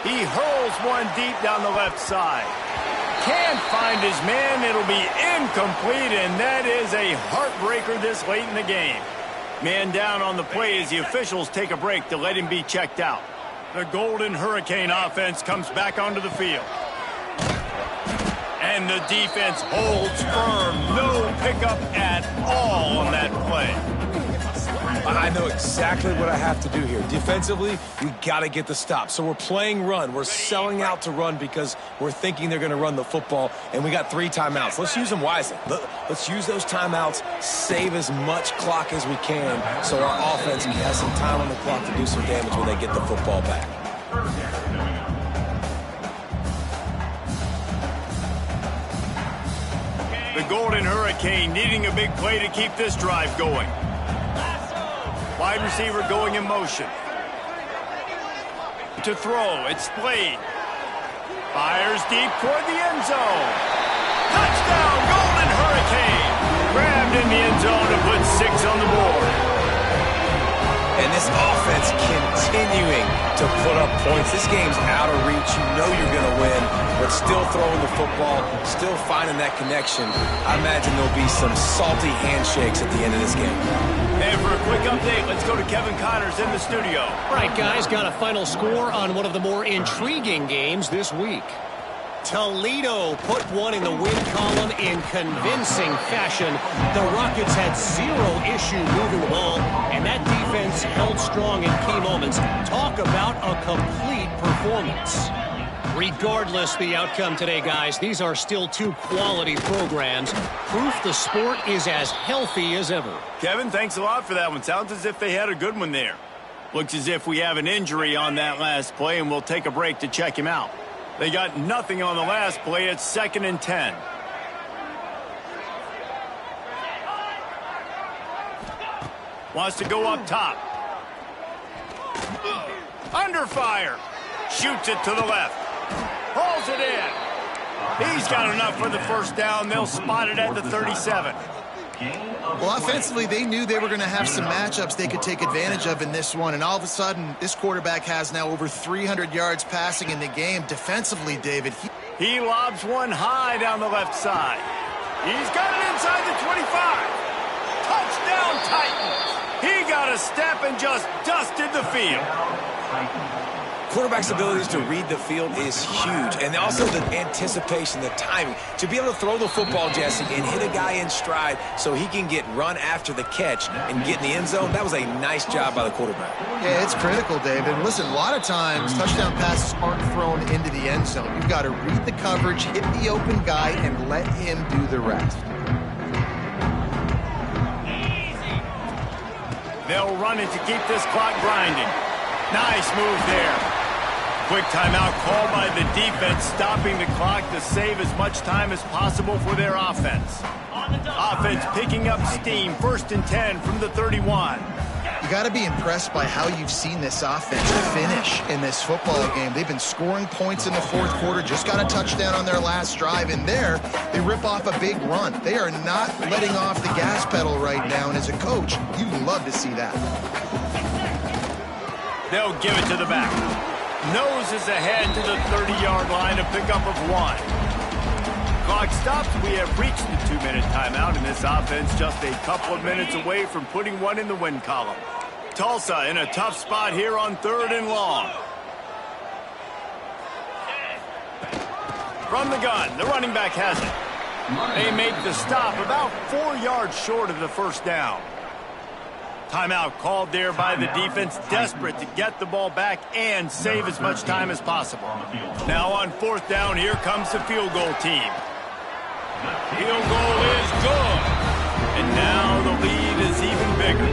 He hurls one deep down the left side. Can't find his man. It'll be incomplete, and that is a heartbreaker this late in the game. Man down on the play as the officials take a break to let him be checked out. The Golden Hurricane offense comes back onto the field. And the defense holds firm. No pickup at all on that play. I know exactly what I have to do here. Defensively, we got to get the stop. So we're playing run. We're selling out to run because we're thinking they're going to run the football, and we got 3 timeouts. Let's use them wisely. Let's use those timeouts, save as much clock as we can so our offense has some time on the clock to do some damage when they get the football back. The Golden Hurricane needing a big play to keep this drive going. Wide receiver going in motion. To throw, it's Slade. Fires deep toward the end zone. Touchdown, Golden Hurricane! Grabbed in the end zone to put 6 on the board. And this offense continuing to put up points. This game's out of reach. You know you're going to win, but still throwing the football, still finding that connection. I imagine there'll be some salty handshakes at the end of this game. And for a quick update, let's go to Kevin Connors in the studio. All right, guys, got a final score on one of the more intriguing games this week. Toledo put one in the win column in convincing fashion. The Rockets had 0 issue moving the ball, and that defense held strong in key moments. Talk about a complete performance. Regardless the outcome today, guys, these are still 2 quality programs. Proof the sport is as healthy as ever. Kevin, thanks a lot for that one. Sounds as if they had a good one there. Looks as if we have an injury on that last play, and we'll take a break to check him out. They got nothing on the last play. It's 2nd and 10. Wants to go up top. Under fire. Shoots it to the left. Pulls it in. He's got enough for the first down. They'll spot it at the 37. Well, offensively, they knew they were going to have some matchups they could take advantage of in this one, and all of a sudden, this quarterback has now over 300 yards passing in the game. Defensively, David, he lobs one high down the left side. He's got it inside the 25. Touchdown, Titans. He got a step and just dusted the field. Quarterback's abilities to read the field is huge, and also the anticipation, the timing. To be able to throw the football, Jesse, and hit a guy in stride so he can get run after the catch and get in the end zone, that was a nice job by the quarterback. Yeah, it's critical, David. Listen, a lot of times touchdown passes aren't thrown into the end zone. You've got to read the coverage, hit the open guy, and let him do the rest. They'll run it to keep this clock grinding. Nice move there. Quick timeout called by the defense, stopping the clock to save as much time as possible for their offense. Offense picking up steam, 1st and 10 from the 31. You got to be impressed by how you've seen this offense finish in this football game. They've been scoring points in the 4th quarter, just got a touchdown on their last drive, and there they rip off a big run. They are not letting off the gas pedal right now, and as a coach, you love to see that. They'll give it to the back. Noses ahead to the 30-yard line, a pickup of 1. Clock stops. We have reached the 2-minute timeout, and this offense just a couple of minutes away from putting one in the win column. Tulsa in a tough spot here on 3rd and long. From the gun, the running back has it. They make the stop about 4 yards short of the first down. Timeout called there by the defense, desperate to get the ball back and save as much time as possible. Now on 4th down, here comes the field goal team. Field goal is good. And now the lead is even bigger.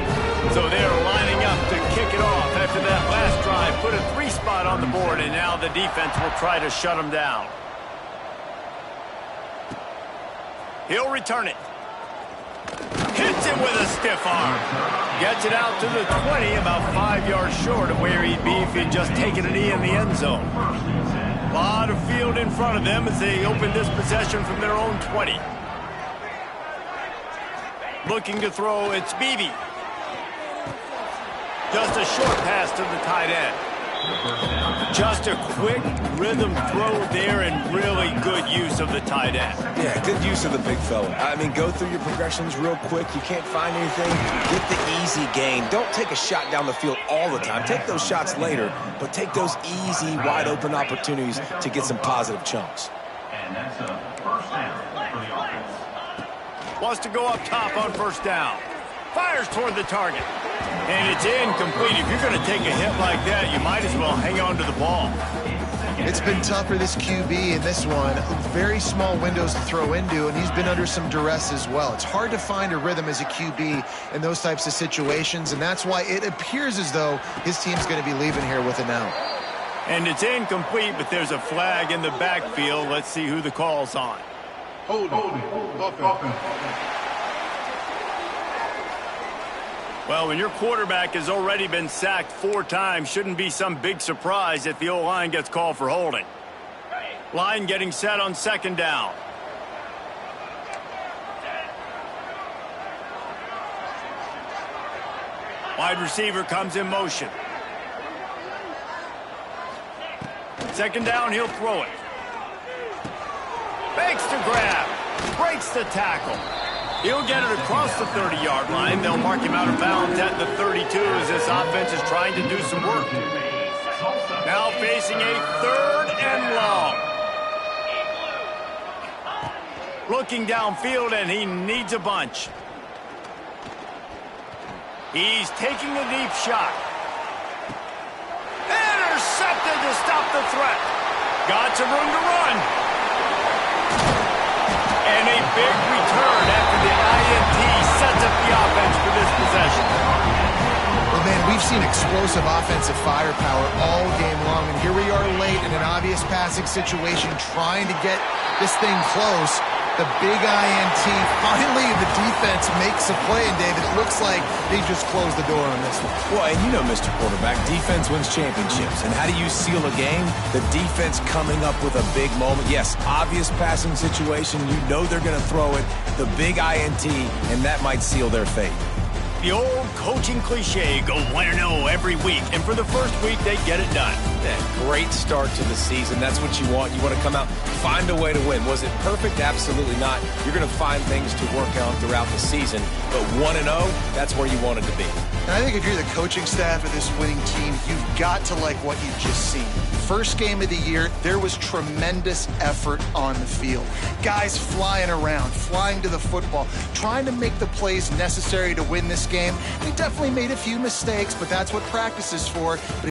So they're lining up to kick it off after that last drive. Put a 3-spot on the board, and now the defense will try to shut them down. He'll return it. Hits it with a stiff arm. Gets it out to the 20, about 5 yards short of where he'd be if he'd just taken a knee in the end zone. A lot of field in front of them as they open this possession from their own 20. Looking to throw, it's Beebe. Just a short pass to the tight end. Just a quick rhythm throw there and really good use of the tight end. Yeah, good use of the big fella. I mean, go through your progressions real quick. You can't find anything. Get the easy gain. Don't take a shot down the field all the time. Take those shots later, but take those easy, wide-open opportunities to get some positive chunks. And that's a first down for the offense. Wants to go up top on 1st down. Fires toward the target. And it's incomplete. If you're going to take a hit like that, you might as well hang on to the ball. It's been tough for this QB in this one. Very small windows to throw into, and he's been under some duress as well. It's hard to find a rhythm as a QB in those types of situations, and that's why it appears as though his team's going to be leaving here with it now. And it's incomplete, but there's a flag in the backfield. Let's see who the call's on. Holding. Offense. Well, when your quarterback has already been sacked 4 times, shouldn't be some big surprise if the O-line gets called for holding. Line getting set on 2nd down. Wide receiver comes in motion. 2nd down, he'll throw it. Fakes to grab. Breaks the tackle. He'll get it across the 30-yard line. They'll mark him out of bounds at the 32 as this offense is trying to do some work. Now facing a 3rd and long. Looking downfield, and he needs a bunch. He's taking a deep shot. Intercepted to stop the threat. Got some room to run. And a big return after the INT sets up the offense for this possession. Well, man, we've seen explosive offensive firepower all game long, and here we are late in an obvious passing situation trying to get this thing close. The big INT. Finally, the defense makes a play, and David, it looks like they just closed the door on this one. Well, and you know, Mr. Quarterback, defense wins championships. And how do you seal a game? The defense coming up with a big moment. Yes, obvious passing situation. You know they're going to throw it. The big INT, and that might seal their fate. The old coaching cliche, go 1-0 every week, and for the first week, they get it done. Yeah, great start to the season. That's what you want. You want to come out, find a way to win. Was it perfect? Absolutely not. You're going to find things to work on throughout the season, but 1-0, that's where you wanted to be. And I think if you're the coaching staff of this winning team, you've got to like what you've just seen. First game of the year, there was tremendous effort on the field. Guys flying around, flying to the football, trying to make the plays necessary to win this game. They definitely made a few mistakes, but that's what practice is for.